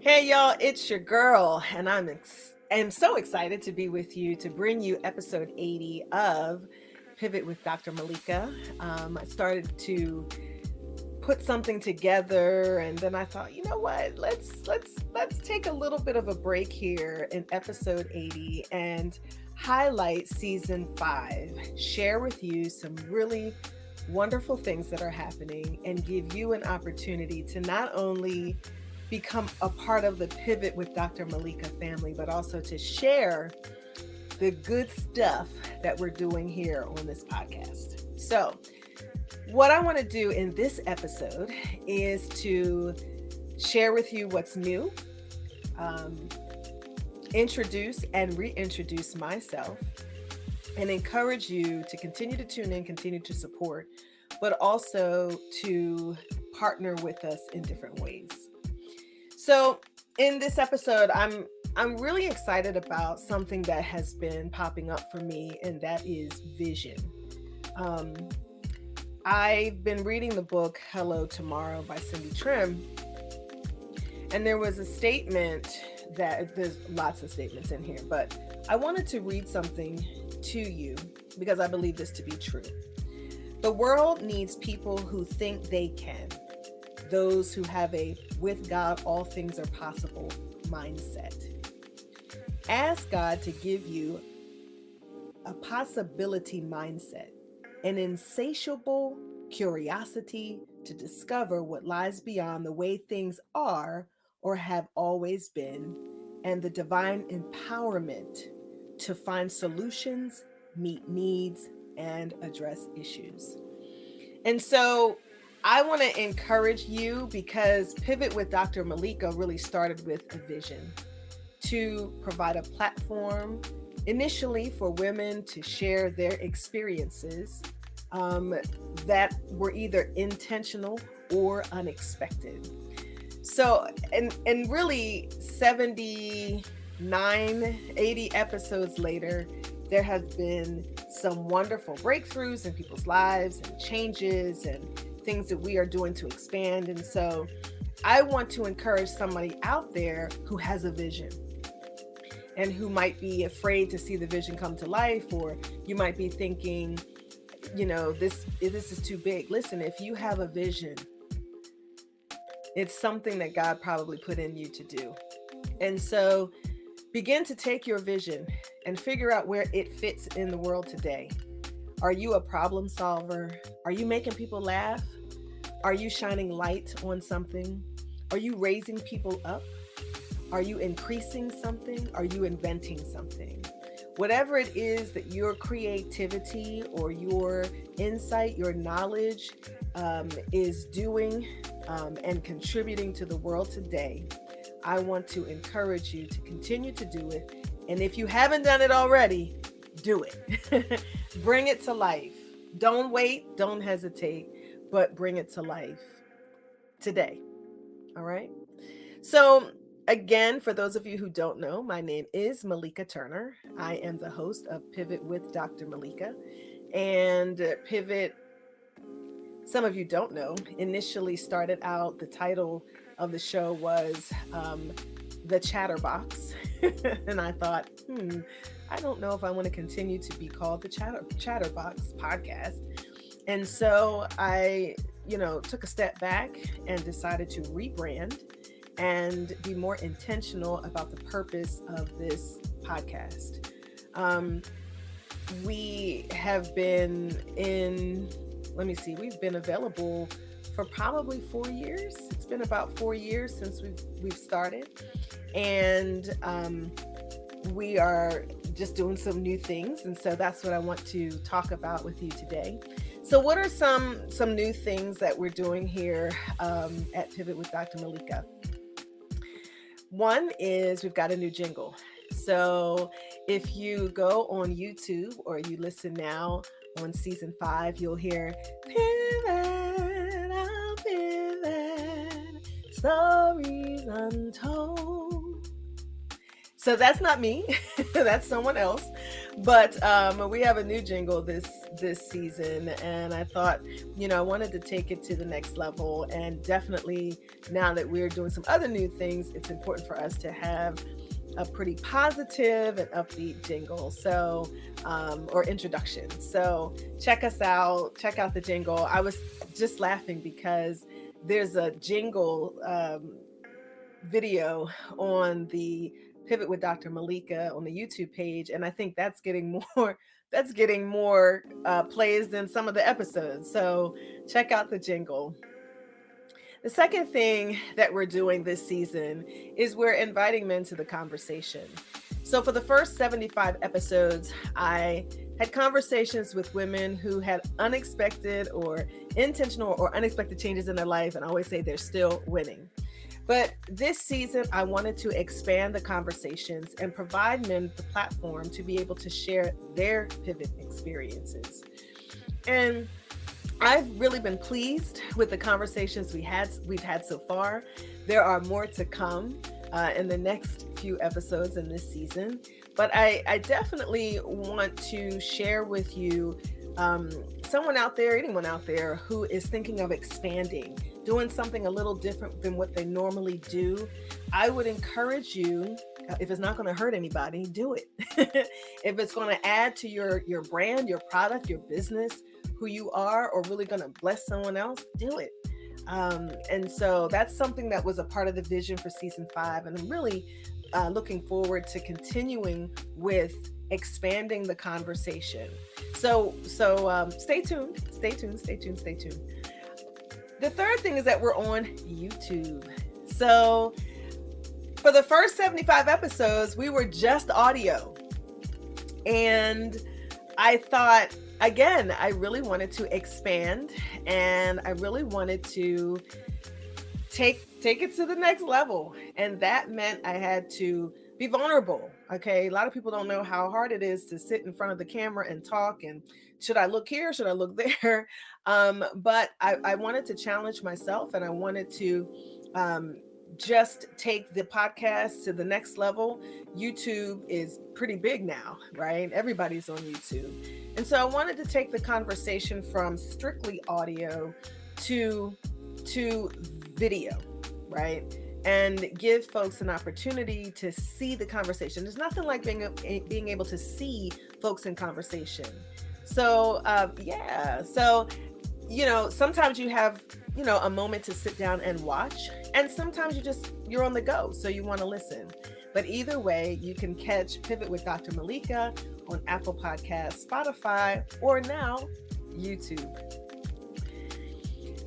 Hey y'all, it's your girl, and I'm so excited to be with you to bring you episode 80 of Pivot with Dr. Malika. I started to put something together, and then I thought, you know what? Let's take a little bit of a break here in episode 80 and highlight season 5. Share with you some really wonderful things that are happening and give you an opportunity to not only become a part of the Pivot with Dr. Malika family, but also to share the good stuff that we're doing here on this podcast. So, what I want to do in this episode is to share with you what's new, um, introduce and reintroduce myself, and encourage you to continue to tune in, continue to support, but also to partner with us in different ways. So, in this episode, I'm really excited about something that has been popping up for me, and that is vision. Um, I've been reading the book Hello Tomorrow by Cindy Trim, and there was a statement that there's lots of statements in here, but I wanted to read something to you because I believe this to be true. The world needs people who think they can, those who have a with God all things are possible mindset. Ask God to give you a possibility mindset, an insatiable curiosity to discover what lies beyond the way things are or have always been, and the divine empowerment to find solutions, meet needs, and address issues. And so I want to encourage you because Pivot with Dr. Malika really started with a vision to provide a platform initially for women to share their experiences that were either intentional or unexpected. So, and really 79, 80 episodes later, there have been some wonderful breakthroughs in people's lives and changes and things that we are doing to expand. And so I want to encourage somebody out there who has a vision and who might be afraid to see the vision come to life, or you might be thinking, this is too big. Listen, if you have a vision, it's something that God probably put in you to do. And so begin to take your vision and figure out where it fits in the world today. Are you a problem solver? Are you making people laugh? Are you shining light on something? Are you raising people up? Are you increasing something? Are you inventing something? Whatever it is that your creativity or your insight, your knowledge is doing and contributing to the world today, I want to encourage you to continue to do it. And if you haven't done it already, do it. Bring it to life. Don't wait, don't hesitate, but bring it to life today. All right. So, again, for those of you who don't know, my name is Malika Turner. I am the host of Pivot with Dr. Malika. And Pivot, some of you don't know, initially started out, the title of the show was The Chatterbox. And I thought, I don't know if I want to continue to be called the Chatterbox podcast. And so I, took a step back and decided to rebrand and be more intentional about the purpose of this podcast. We have been we've been available for probably 4 years. It's been about 4 years since we've started. And we are just doing some new things. And so that's what I want to talk about with you today. So what are some new things that we're doing here at Pivot with Dr. Malika? One is we've got a new jingle. So if you go on YouTube or you listen now on season 5, you'll hear Pivot, I'll pivot, stories untold. So that's not me, that's someone else. But we have a new jingle this season, and I thought, I wanted to take it to the next level. And definitely, now that we're doing some other new things, it's important for us to have a pretty positive and upbeat jingle, so or introduction. So check us out. Check out the jingle. I was just laughing because there's a jingle video on the Pivot with Dr. Malaika on the YouTube page, and I think that's getting more plays than some of the episodes. So check out the jingle. The second thing that we're doing this season is we're inviting men to the conversation. So for the first 75 episodes, I had conversations with women who had unexpected or intentional or unexpected changes in their life, and I always say they're still winning. But this season, I wanted to expand the conversations and provide men the platform to be able to share their pivot experiences. And I've really been pleased with the conversations we've had so far. There are more to come in the next few episodes in this season, but I definitely want to share with you anyone out there who is thinking of expanding, doing something a little different than what they normally do. I would encourage you, if it's not going to hurt anybody, do it. If it's going to add to your brand, your product, your business, who you are, or really going to bless someone else, do it. And so that's something that was a part of the vision for season 5. And I'm really looking forward to continuing with expanding the conversation. So stay tuned. The third thing is that we're on YouTube. So for the first 75 episodes, we were just audio. And I thought, again, I really wanted to expand, and I really wanted to take it to the next level. And that meant I had to be vulnerable. Okay. A lot of people don't know how hard it is to sit in front of the camera and talk. And should I look here? Should I look there? But I wanted to challenge myself, and I wanted to just take the podcast to the next level. YouTube is pretty big now, right? Everybody's on YouTube. And so I wanted to take the conversation from strictly audio to video, right? And give folks an opportunity to see the conversation. There's nothing like being able to see folks in conversation. So, So, sometimes you have, a moment to sit down and watch, and sometimes you're on the go, so you want to listen. But either way, you can catch Pivot with Dr. Malaika on Apple Podcasts, Spotify, or now YouTube.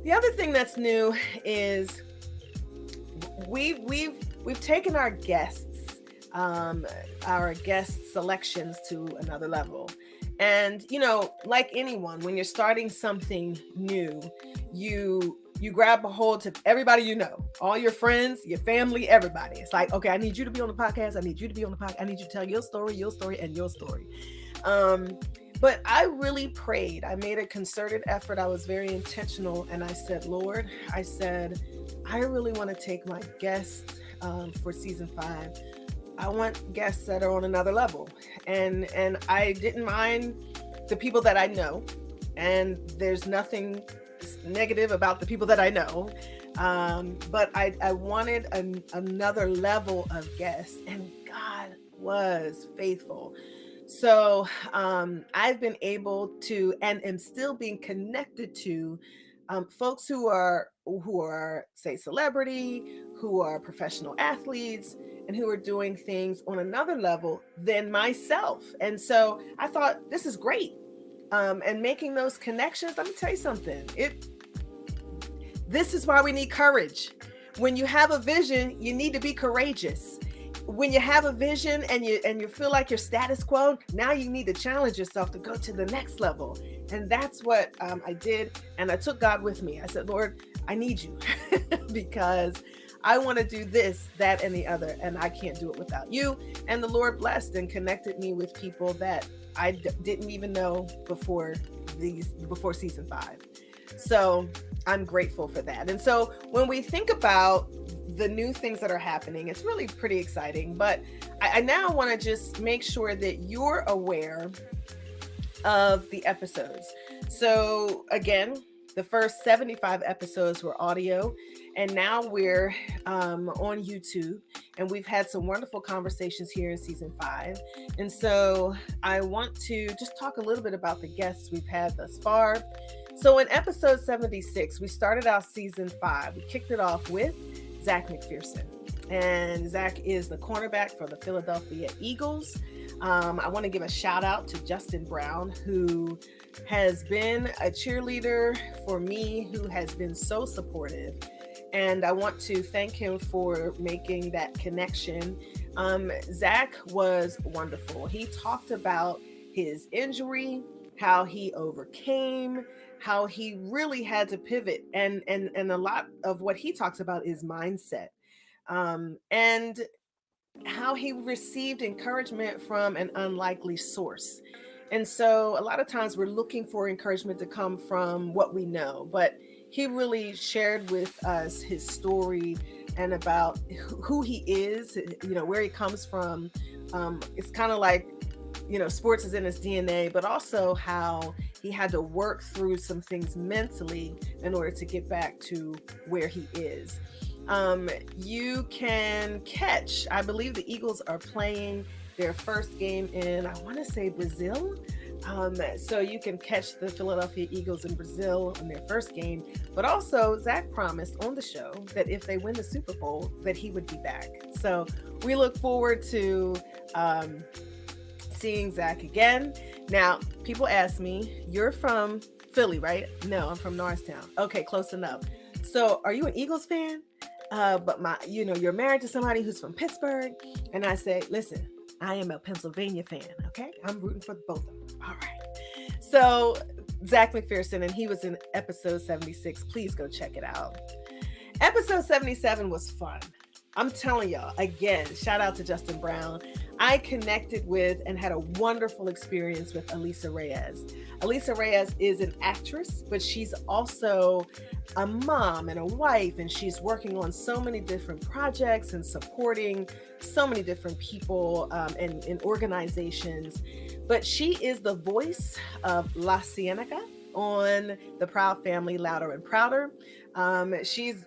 The other thing that's new is we've taken our guest selections to another level. And, like anyone, when you're starting something new, you grab a hold to everybody, all your friends, your family, everybody. It's like, okay, I need you to be on the podcast. I need you to be on the podcast. I need you to tell your story, and your story. But I really prayed. I made a concerted effort. I was very intentional. And I said, Lord, I really want to take my guests for season 5. I want guests that are on another level. And I didn't mind the people that I know. And there's nothing negative about the people that I know. But I wanted another level of guests. And God was faithful. So I've been able to, and am still being connected to folks who are, say, celebrity, who are professional athletes, and who are doing things on another level than myself. And so I thought, this is great. And making those connections, let me tell you something. This is why we need courage. When you have a vision, you need to be courageous. When you have a vision and you feel like you're status quo, now you need to challenge yourself to go to the next level. And that's what I did. And I took God with me. I said, Lord, I need you because I want to do this, that, and the other, and I can't do it without you. And the Lord blessed and connected me with people that I didn't even know before season 5. So I'm grateful for that. And so when we think about the new things that are happening, it's really pretty exciting. But I now want to just make sure that you're aware of the episodes. So, again, the first 75 episodes were audio, and now we're on YouTube, and we've had some wonderful conversations here in season 5. And so, I want to just talk a little bit about the guests we've had thus far. So, in episode 76, we started out season 5. We kicked it off with Zach McPherson. And Zach is the cornerback for the Philadelphia Eagles. I want to give a shout out to Justin Brown, who has been a cheerleader for me, who has been so supportive. And I want to thank him for making that connection. Zach was wonderful. He talked about his injury, how he overcame, how he really had to pivot. And a lot of what he talks about is mindset. And how he received encouragement from an unlikely source. And so a lot of times we're looking for encouragement to come from what we know, but he really shared with us his story and about who he is, where he comes from. It's kind of like, sports is in his DNA, but also how he had to work through some things mentally in order to get back to where he is. You can catch, I believe the Eagles are playing their first game in, I want to say Brazil. So you can catch the Philadelphia Eagles in Brazil in their first game. But also, Zach promised on the show that if they win the Super Bowl, that he would be back. So we look forward to seeing Zach again. Now, people ask me, you're from Philly, right? No, I'm from Norristown. Okay, close enough. So are you an Eagles fan? But you're married to somebody who's from Pittsburgh. And I say, listen, I am a Pennsylvania fan. Okay. I'm rooting for both of them. All right. So Zach McPherson, and he was in episode 76. Please go check it out. Episode 77 was fun. I'm telling y'all, again, shout out to Justin Brown. I connected with and had a wonderful experience with Alisa Reyes. Alisa Reyes is an actress, but she's also a mom and a wife, and she's working on so many different projects and supporting so many different people and organizations. But she is the voice of La Cienega on The Proud Family, Louder and Prouder. She's,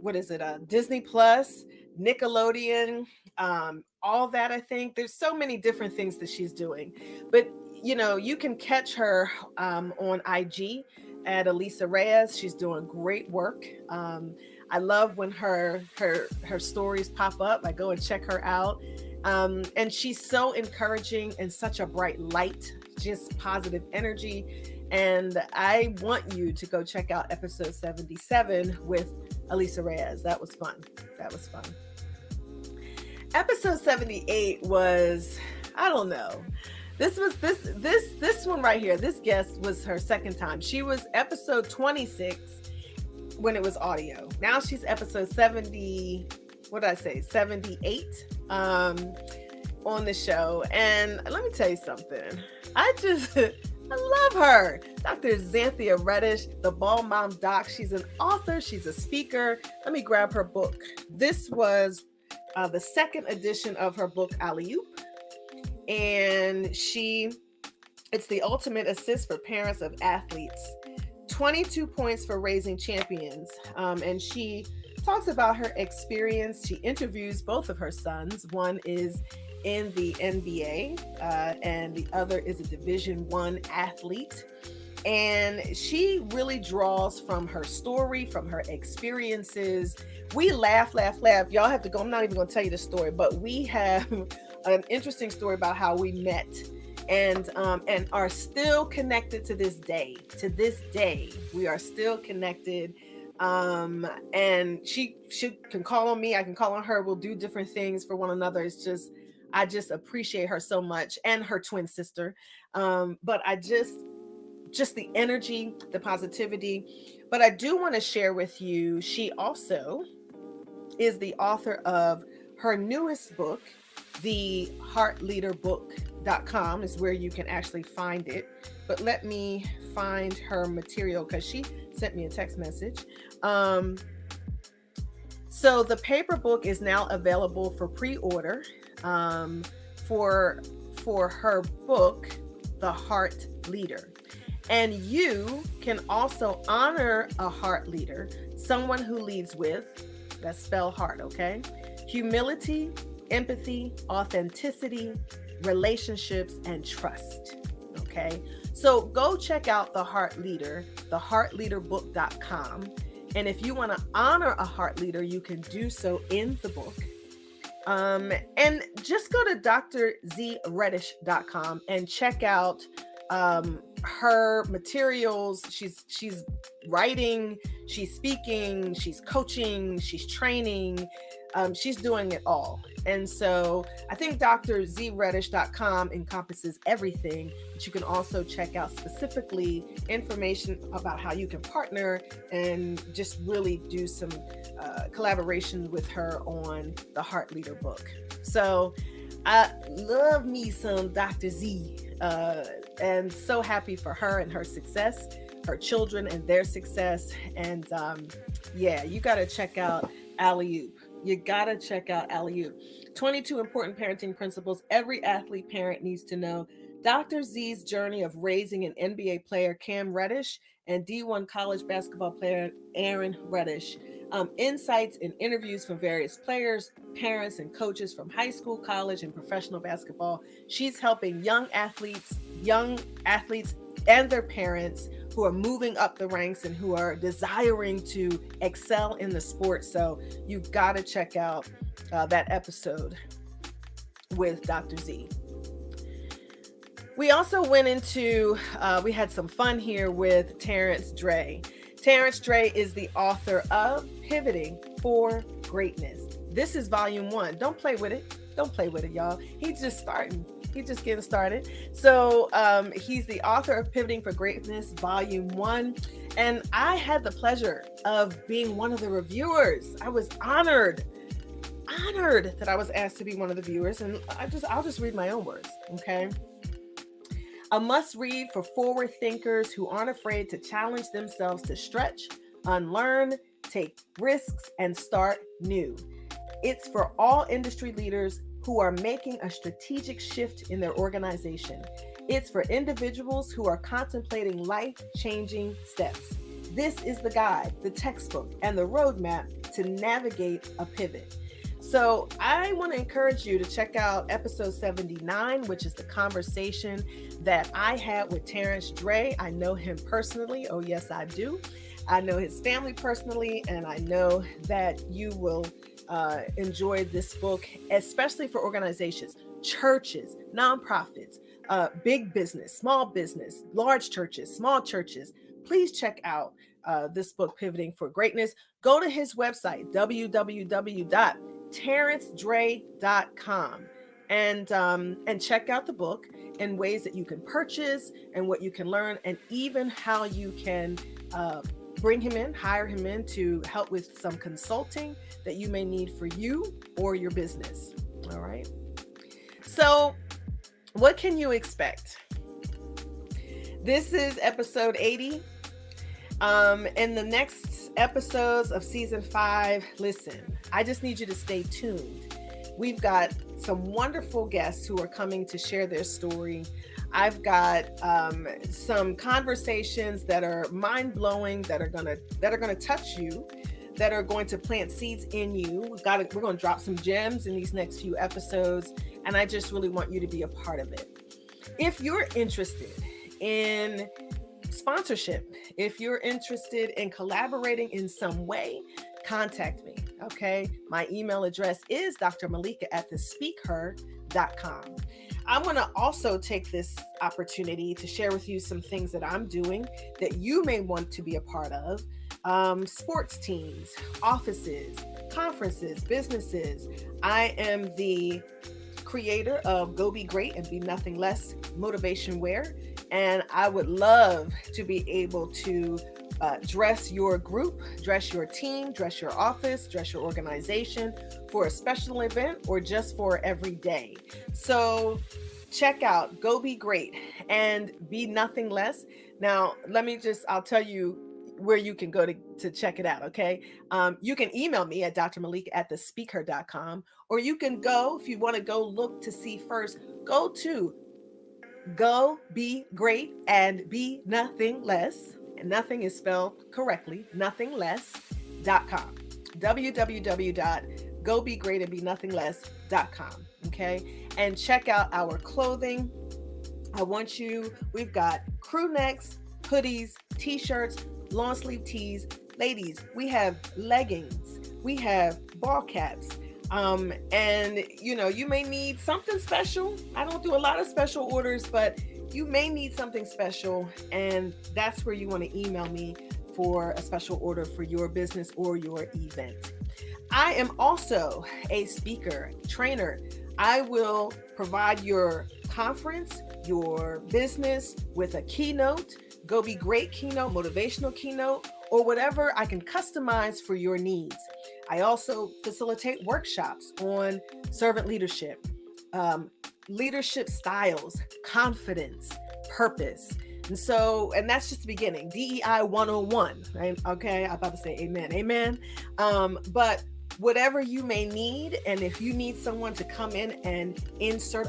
what is it? Disney Plus, Nickelodeon, all that. I think there's so many different things that she's doing, but you can catch her on IG at Alisa Reyes. She's doing great work. I love when her stories pop up. I go and check her out, and she's so encouraging and such a bright light, just positive energy. And I want you to go check out episode 77 with Alisa Reyes. That was fun. Episode 78 was, I don't know. This one right here. This guest was her second time. She was episode 26 when it was audio. Now she's episode 70. What did I say? 78 on the show. And let me tell you something. I love her. Dr. Xanthia Reddish, the Bald Mom Doc. She's an author. She's a speaker. Let me grab her book. This was the second edition of her book, Alley Oop. And it's the ultimate assist for parents of athletes. 22 points for raising champions. And she talks about her experience. She interviews both of her sons. One is in the NBA, and the other is a Division I athlete. And she really draws from her story, from her experiences. We laugh. Y'all have to go. I'm not even going to tell you the story, but we have an interesting story about how we met and are still connected to this day. To this day, we are still connected. And she can call on me. I can call on her. We'll do different things for one another. I just appreciate her so much, and her twin sister. But I just the energy, the positivity. But I do want to share with you, she also is the author of her newest book, the heartleaderbook.com is where you can actually find it. but let me find her material because she sent me a text message. Um, so the paper book is now available for pre-order um, for for her book, The Heart Leader. And you can also honor a heart leader, someone who leads with, that's spell heart, okay? Humility, empathy, authenticity, relationships, and trust, okay? So go check out The Heart Leader, theheartleaderbook.com. And if you want to honor a heart leader, you can do so in the book. And just go to drzreddish.com and check out her materials. She's writing, she's speaking, she's coaching, she's training, she's doing it all. And so I think drzreddish.com encompasses everything, but you can also check out specifically information about how you can partner and just really do some collaboration with her on the Heart Leader book. So I love me some Dr. Z, and so happy for her and her success, her children and their success. And yeah, you got to check out Alley Oop. You got to check out Alley Oop. 22 important parenting principles every athlete parent needs to know. Dr. Z's journey of raising an NBA player, Cam Reddish, and D1 college basketball player, Aaron Reddish. Insights and interviews from various players, parents, and coaches from high school, college, and professional basketball. She's helping young athletes and their parents who are moving up the ranks and who are desiring to excel in the sport. So you've got to check out that episode with Dr. Z. We also went into, we had some fun here with Terrence Dre. Terrence Dre is the author of Pivoting for Greatness. This is volume 1. Don't play with it. Don't play with it, y'all. He's just starting. He's just getting started. So he's the author of Pivoting for Greatness, volume 1. And I had the pleasure of being one of the reviewers. I was honored that I was asked to be one of the viewers. And I'll just read my own words, okay? A must-read for forward thinkers who aren't afraid to challenge themselves to stretch, unlearn, take risks, and start new. It's for all industry leaders who are making a strategic shift in their organization. It's for individuals who are contemplating life-changing steps. This is the guide, the textbook, and the roadmap to navigate a pivot. So I want to encourage you to check out episode 79, which is the conversation that I had with Terrence Dre. I know him personally. Oh, yes, I do. I know his family personally, and I know that you will enjoy this book, especially for organizations, churches, nonprofits, big business, small business, large churches, small churches. Please check out this book, Pivoting for Greatness. Go to his website, www.terrencedre.com, and check out the book and ways that you can purchase and what you can learn, and even how you can hire him in to help with some consulting that you may need for you or your business. All right. So what can you expect? This is episode 80. In the next episodes of season 5, listen, I just need you to stay tuned. We've got some wonderful guests who are coming to share their story. I've got some conversations that are mind-blowing, that are gonna touch you, that are going to plant seeds in you. We're going to drop some gems in these next few episodes, and I just really want you to be a part of it. If you're interested in sponsorship, if you're interested in collaborating in some way, contact me, okay? My email address is drmalika@thespeakher.com. I want to also take this opportunity to share with you some things that I'm doing that you may want to be a part of. Sports teams, offices, conferences, businesses. I am the creator of Go Be Great and Be Nothing Less motivation wear, and I would love to be able to dress your group, dress your team, dress your office, dress your organization for a special event or just for every day. So check out Go Be Great and Be Nothing Less. Now, I'll tell you where you can go to check it out, okay? You can email me at drmalika@thespeaker.com, or you can go, if you want to go look to see first, go to Go Be Great and Be Nothing Less. And nothing is spelled correctly, nothingless.com. www.gobegreatandbenothingless.com. Okay. And check out our clothing. We've got crew necks, hoodies, t-shirts, long sleeve tees. Ladies, we have leggings, we have ball caps. And you may need something special. I don't do a lot of special orders, but you may need something special, and that's where you want to email me for a special order for your business or your event. I am also a speaker, trainer. I will provide your conference, your business with a keynote, Go Be Great keynote, motivational keynote, or whatever I can customize for your needs. I also facilitate workshops on servant leadership, leadership styles, confidence, purpose. And that's just the beginning. DEI 101, right? Okay, I'm about to say amen, amen. But whatever you may need, and if you need someone to come in and insert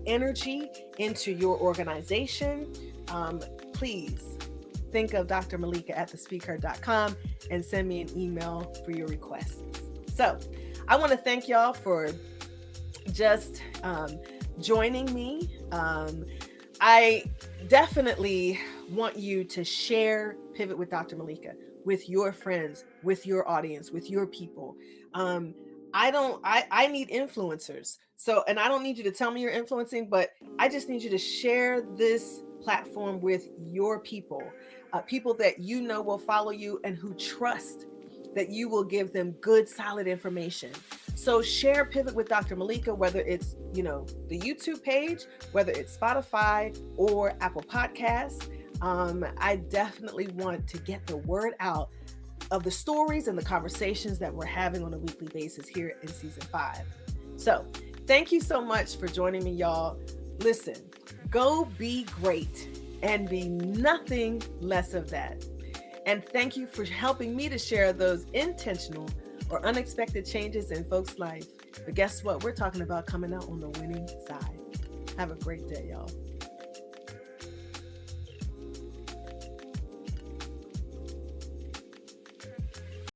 energy into your organization, please think of Dr. Malaika at thespeaker.com and send me an email for your requests. So I want to thank y'all for just joining me. I definitely want you to share Pivot with Dr. Malaika with your friends, with your audience, with your people. I need influencers. And I don't need you to tell me you're influencing, but I just need you to share this platform with your people, people that you know will follow you and who trust that you will give them good, solid information. So share Pivot with Dr. Malaika, whether it's, the YouTube page, whether it's Spotify or Apple Podcasts. I definitely want to get the word out of the stories and the conversations that we're having on a weekly basis here in season 5. So thank you so much for joining me, y'all. Listen, go be great and be nothing less of that. And thank you for helping me to share those intentional or unexpected changes in folks' life. But guess what? We're talking about coming out on the winning side. Have a great day, y'all.